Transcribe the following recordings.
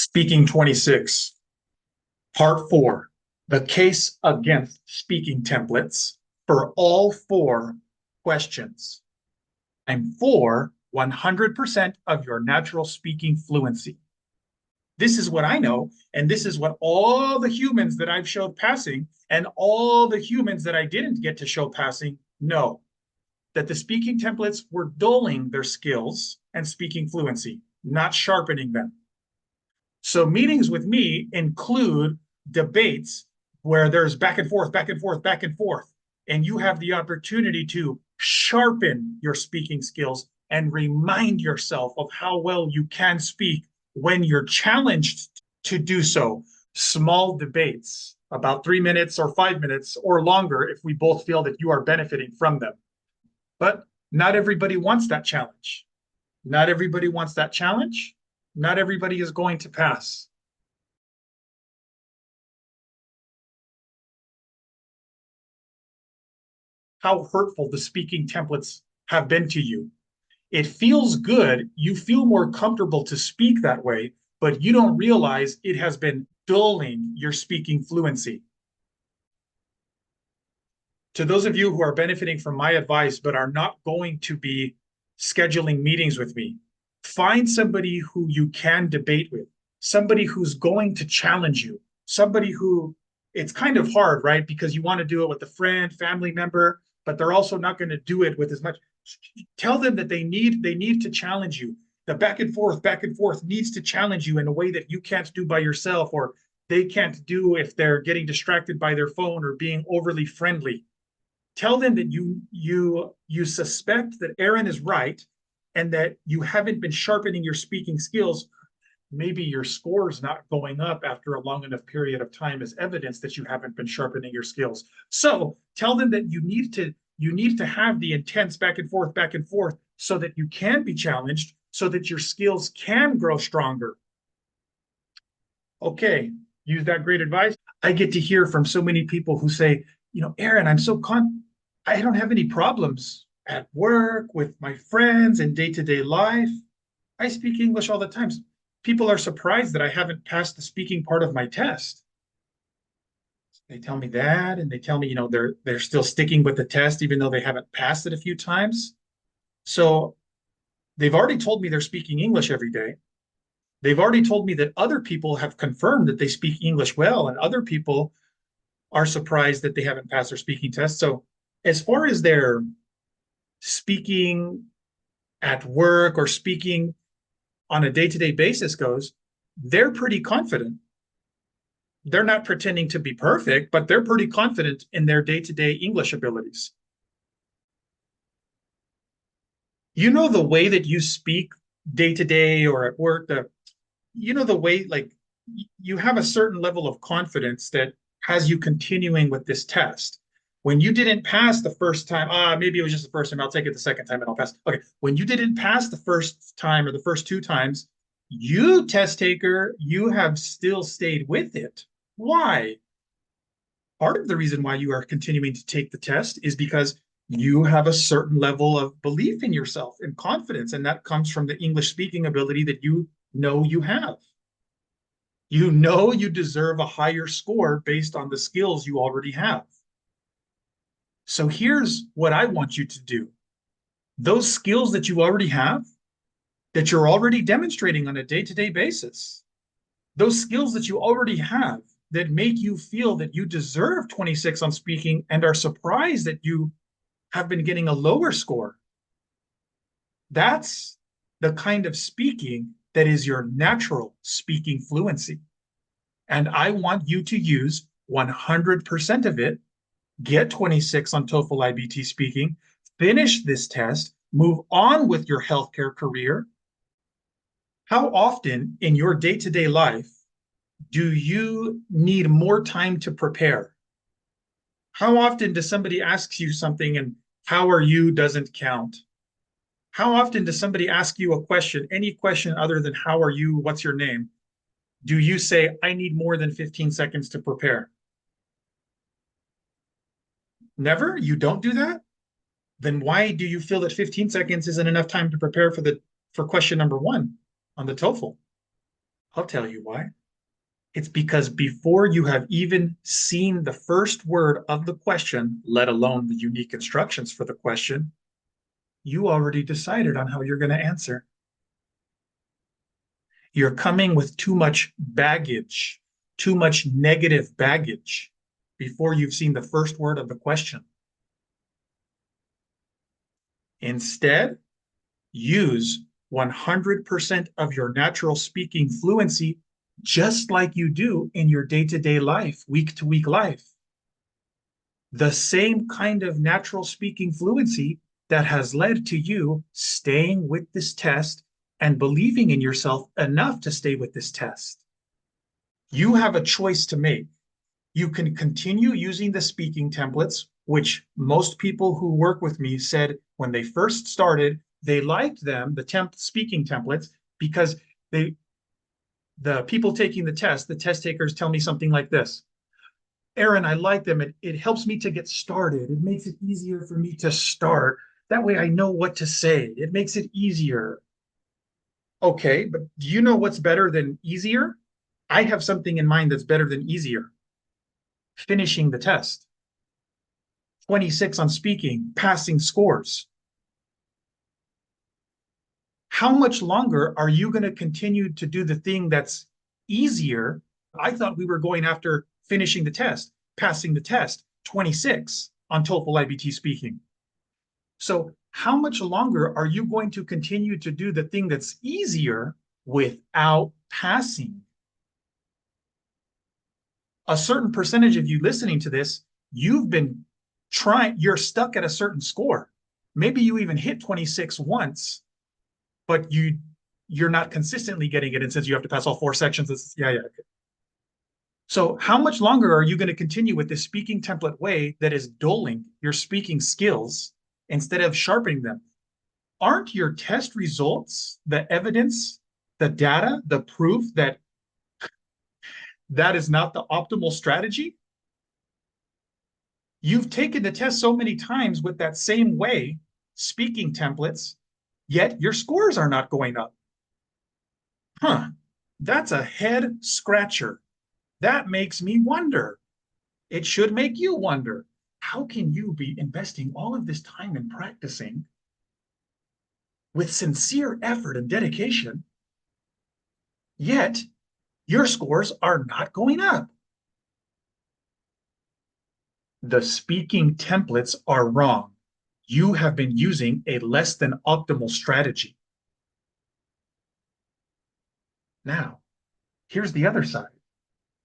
Speaking 26, Part 4, the case against speaking templates for all 4 questions. I'm for 100% of your natural speaking fluency. This is what I know, and this is what all the humans that I've showed passing and all the humans that I didn't get to show passing know, that the speaking templates were dulling their skills and speaking fluency, not sharpening them. So meetings with me include debates where there's back and forth, back and forth, back and forth, and you have the opportunity to sharpen your speaking skills and remind yourself of how well you can speak when you're challenged to do so. Small debates, about 3 minutes or 5 minutes or longer if we both feel that you are benefiting from them. But not everybody wants that challenge. Not everybody wants that challenge. Not everybody is going to pass. How hurtful the speaking templates have been to you. It feels good. You feel more comfortable to speak that way, but you don't realize it has been dulling your speaking fluency. To those of you who are benefiting from my advice but are not going to be scheduling meetings with me, find somebody who you can debate with, somebody who's going to challenge you, somebody who, it's kind of hard, right? Because you want to do it with a friend, family member, but they're also not going to do it with as much. Tell them that they need to challenge you. The back and forth needs to challenge you in a way that you can't do by yourself, or they can't do if they're getting distracted by their phone or being overly friendly. Tell them that you suspect that Aaron is right and that you haven't been sharpening your speaking skills. Maybe your score is not going up after a long enough period of time as evidence that you haven't been sharpening your skills. So tell them that you need to have the intense back and forth so that you can be challenged, so that your skills can grow stronger. Okay, use that great advice. I get to hear from so many people who say, Aaron, I don't have any problems at work, with my friends, in day-to-day life. I speak English all the time. People are surprised that I haven't passed the speaking part of my test. They tell me that, and they tell me, they're still sticking with the test even though they haven't passed it a few times. So they've already told me they're speaking English every day. They've already told me that other people have confirmed that they speak English well, and other people are surprised that they haven't passed their speaking test. So as far as their speaking at work or speaking on a day-to-day basis goes, they're pretty confident. They're not pretending to be perfect, but they're pretty confident in their day-to-day English abilities. The way that you speak day-to-day or at work, the way, like, you have a certain level of confidence that has you continuing with this test. When you didn't pass the first time, maybe it was just the first time, I'll take it the second time and I'll pass. Okay, when you didn't pass the first time or the first 2 times, you, test taker, you have still stayed with it. Why? Part of the reason why you are continuing to take the test is because you have a certain level of belief in yourself and confidence, and that comes from the English speaking ability that you know you have. You know you deserve a higher score based on the skills you already have. So here's what I want you to do. Those skills that you already have, that you're already demonstrating on a day-to-day basis, those skills that you already have that make you feel that you deserve 26 on speaking and are surprised that you have been getting a lower score. That's the kind of speaking that is your natural speaking fluency. And I want you to use 100% of it, get 26 on TOEFL iBT speaking, finish this test, move on with your healthcare career. How often in your day-to-day life do you need more time to prepare? How often does somebody ask you something and how are you doesn't count? How often does somebody ask you a question, any question other than how are you, what's your name? Do you say, I need more than 15 seconds to prepare? Never? You don't do that? Then why do you feel that 15 seconds isn't enough time to prepare for question number 1 on the TOEFL? I'll tell you why. It's because before you have even seen the first word of the question, let alone the unique instructions for the question, you already decided on how you're going to answer. You're coming with too much baggage, too much negative baggage before you've seen the first word of the question. Instead, use 100% of your natural speaking fluency just like you do in your day-to-day life, week-to-week life. The same kind of natural speaking fluency that has led to you staying with this test and believing in yourself enough to stay with this test. You have a choice to make. You can continue using the speaking templates, which most people who work with me said when they first started, they liked them, the speaking templates, because the people taking the test takers tell me something like this. Aaron, I like them. It helps me to get started. It makes it easier for me to start. That way I know what to say. It makes it easier. Okay, but do you know what's better than easier? I have something in mind that's better than easier. Finishing the test. 26 on speaking, passing scores. How much longer are you going to continue to do the thing that's easier? I thought we were going after finishing the test, passing the test, 26 on TOEFL iBT speaking. So how much longer are you going to continue to do the thing that's easier without passing? A certain percentage of you listening to this, you've been trying, you're stuck at a certain score. Maybe you even hit 26 once, but you're not consistently getting it. And since you have to pass all 4 sections, okay. So how much longer are you going to continue with this speaking template way that is dulling your speaking skills instead of sharpening them? Aren't your test results the evidence, the data, the proof that that is not the optimal strategy? You've taken the test so many times with that same way, speaking templates, yet your scores are not going up. That's a head scratcher. That makes me wonder. It should make you wonder. How can you be investing all of this time in practicing with sincere effort and dedication, yet your scores are not going up? The speaking templates are wrong. You have been using a less than optimal strategy. Now, here's the other side.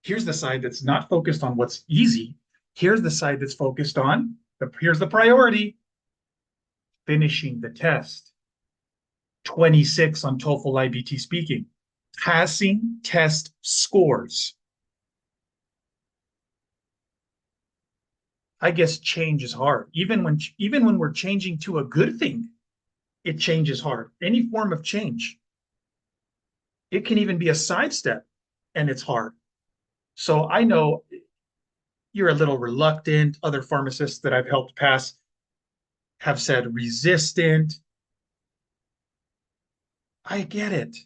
Here's the side that's not focused on what's easy. Here's the side that's focused on, here's the priority, finishing the test. 26 on TOEFL iBT speaking. Passing test scores. I guess change is hard. Even when we're changing to a good thing, it changes hard. Any form of change. It can even be a sidestep, and it's hard. So I know you're a little reluctant. Other pharmacists that I've helped pass have said resistant. I get it.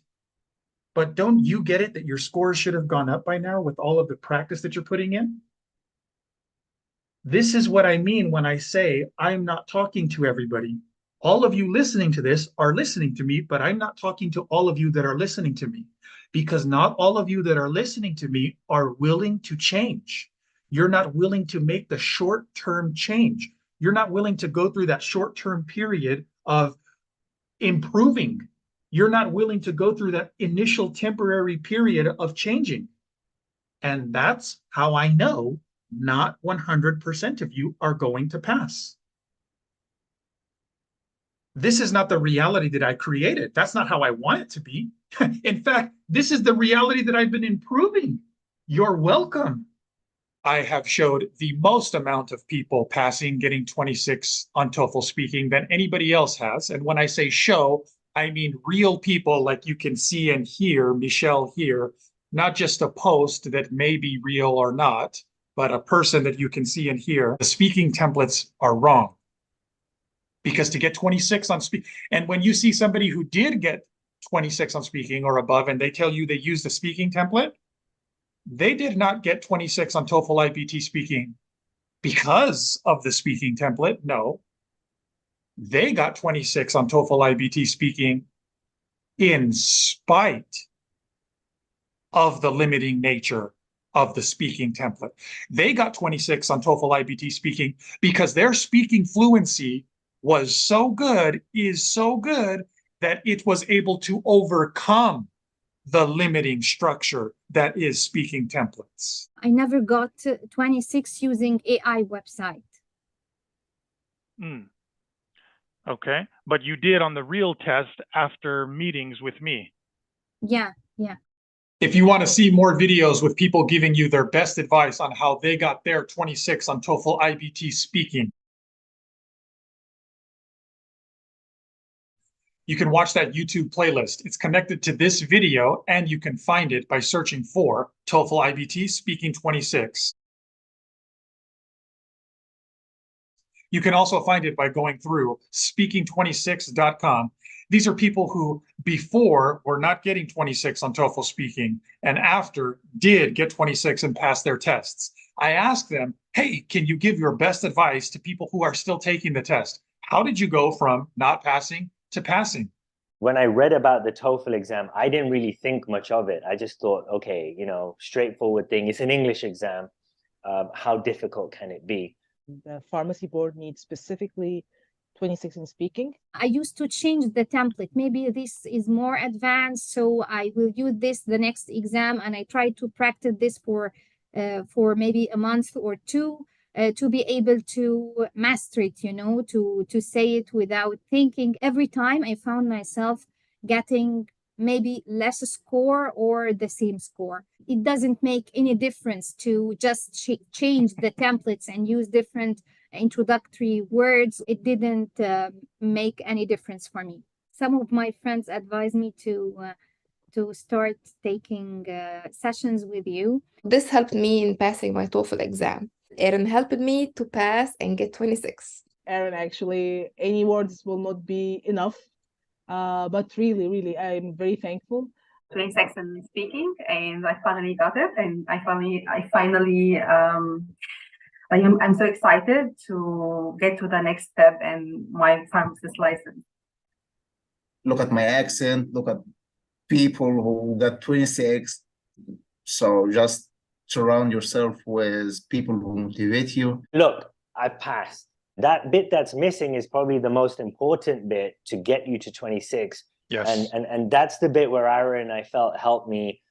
But don't you get it that your scores should have gone up by now with all of the practice that you're putting in? This is what I mean when I say I'm not talking to everybody. All of you listening to this are listening to me, but I'm not talking to all of you that are listening to me, because not all of you that are listening to me are willing to change. You're not willing to make the short-term change. You're not willing to go through that short-term period of improving. You're not willing to go through that initial temporary period of changing. And that's how I know not 100% of you are going to pass. This is not the reality that I created. That's not how I want it to be. In fact, this is the reality that I've been improving. You're welcome. I have showed the most amount of people passing, getting 26 on TOEFL speaking than anybody else has. And when I say show, I mean real people like you can see and hear Michelle here, not just a post that may be real or not, but a person that you can see and hear. The speaking templates are wrong. Because to get 26 on speak, and when you see somebody who did get 26 on speaking or above, and they tell you they use the speaking template, they did not get 26 on TOEFL iBT speaking because of the speaking template. No, they got 26 on TOEFL iBT speaking in spite of the limiting nature of the speaking template. They got 26 on TOEFL iBT speaking because their speaking fluency was so good, is so good, that it was able to overcome the limiting structure that is speaking templates. I never got 26 using AI website. Okay, but you did on the real test after meetings with me. Yeah. If you want to see more videos with people giving you their best advice on how they got their 26 on TOEFL iBT speaking, you can watch that YouTube playlist. It's connected to this video, and you can find it by searching for TOEFL iBT Speaking 26. You can also find it by going through speaking26.com. These are people who before were not getting 26 on TOEFL speaking and after did get 26 and pass their tests. I asked them, hey, can you give your best advice to people who are still taking the test? How did you go from not passing to passing? When I read about the TOEFL exam, I didn't really think much of it. I just thought, okay, you know, straightforward thing. It's an English exam. How difficult can it be? The pharmacy board needs specifically 26 in speaking. I used to change the template. Maybe this is more advanced, so I will use this the next exam, and I try to practice this for maybe a month or two to be able to master it, you know, to say it without thinking. Every time I found myself getting maybe less score or the same score. It doesn't make any difference to just change the templates and use different introductory words. It didn't make any difference for me. Some of my friends advised me to start taking sessions with you. This helped me in passing my TOEFL exam. Aaron helped me to pass and get 26. Aaron, actually, any words will not be enough. But really, I'm very thankful. 26 in speaking, and I finally got it, and I'm so excited to get to the next step in my pharmacist license. Look at my accent, look at people who got 26. So just surround yourself with people who motivate you. Look, I passed. That bit that's missing is probably the most important bit to get you to 26. Yes. And that's the bit where Aaron, I felt, helped me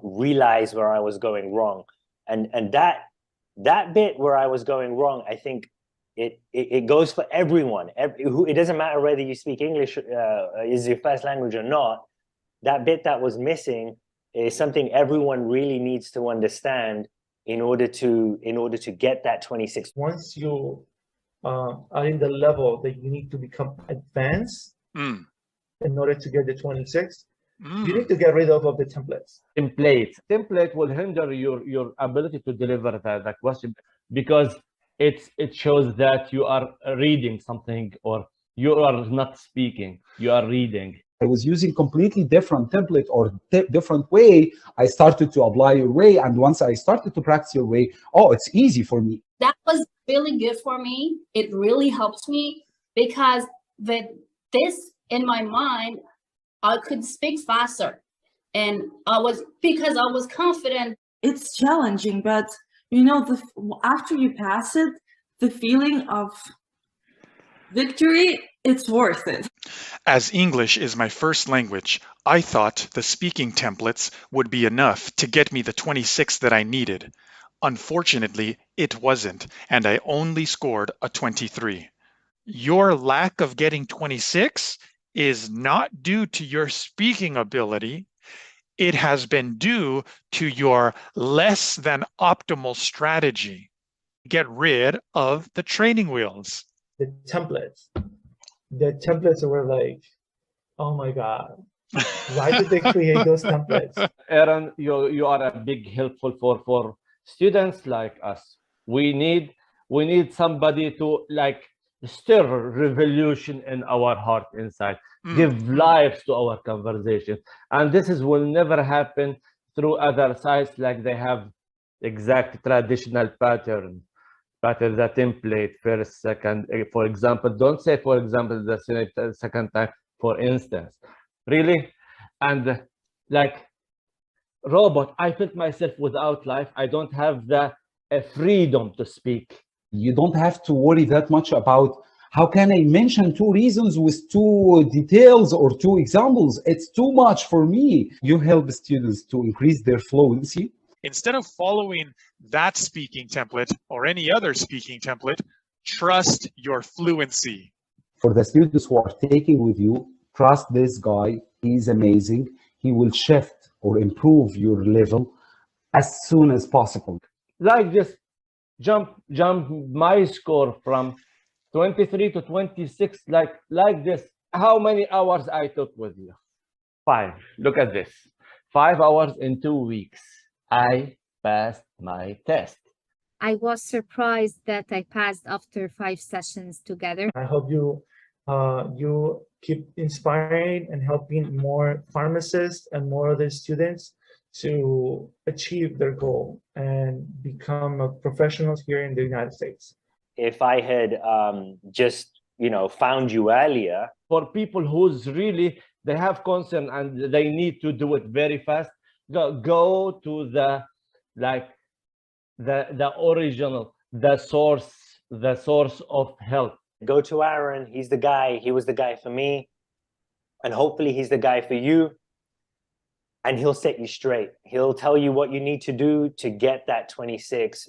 realize where I was going wrong. And that bit where I was going wrong, I think it goes for everyone. It doesn't matter whether you speak English is your first language or not. That bit that was missing is something everyone really needs to understand in order to get that 26. Once you are in the level that you need to become advanced in order to get the 26, you need to get rid of the templates. Template will hinder your ability to deliver the question, because it shows that you are reading something or you are not speaking, you are reading. I was using completely different template or different way. I started to apply your way, and once I started to practice your way, oh, it's easy for me. That was really good for me. It really helps me because with this in my mind, I could speak faster, and because I was confident. It's challenging, but you know, after you pass it, the feeling of victory, it's worth it. As English is my first language, I thought the speaking templates would be enough to get me the 26 that I needed. Unfortunately, it wasn't, and I only scored a 23. Your lack of getting 26 is not due to your speaking ability. It has been due to your less than optimal strategy. Get rid of the training wheels. The templates were like, oh my God, why did they create those templates? Aaron, you are a big helpful for students like us. We need somebody to stir revolution in our heart inside, give life to our conversation. And this will never happen through other sites like they have exact traditional pattern, the template, first, second, for example. Don't say, for example, the second time, for instance. Really? And like robot, I felt myself without life. I don't have the freedom to speak. You don't have to worry that much about how can I mention 2 reasons with 2 details or 2 examples. It's too much for me. You help students to increase their fluency. Instead of following that speaking template or any other speaking template, trust your fluency. For the students who are taking with you, trust this guy. He's amazing. He will shift or improve your level as soon as possible. Like this, jump my score from 23 to 26, like this. How many hours I took with you? 5. Look at this. 5 hours in 2 weeks. I passed my test. I was surprised that I passed after 5 sessions together. I hope you keep inspiring and helping more pharmacists and more other students to achieve their goal and become a professional here in the United States. If I had just, found you earlier. For people who's really, they have concern and they need to do it very fast, go to the original, the source of help. Go to Aaron. He's the guy. He was the guy for me. And hopefully he's the guy for you. And he'll set you straight. He'll tell you what you need to do to get that 26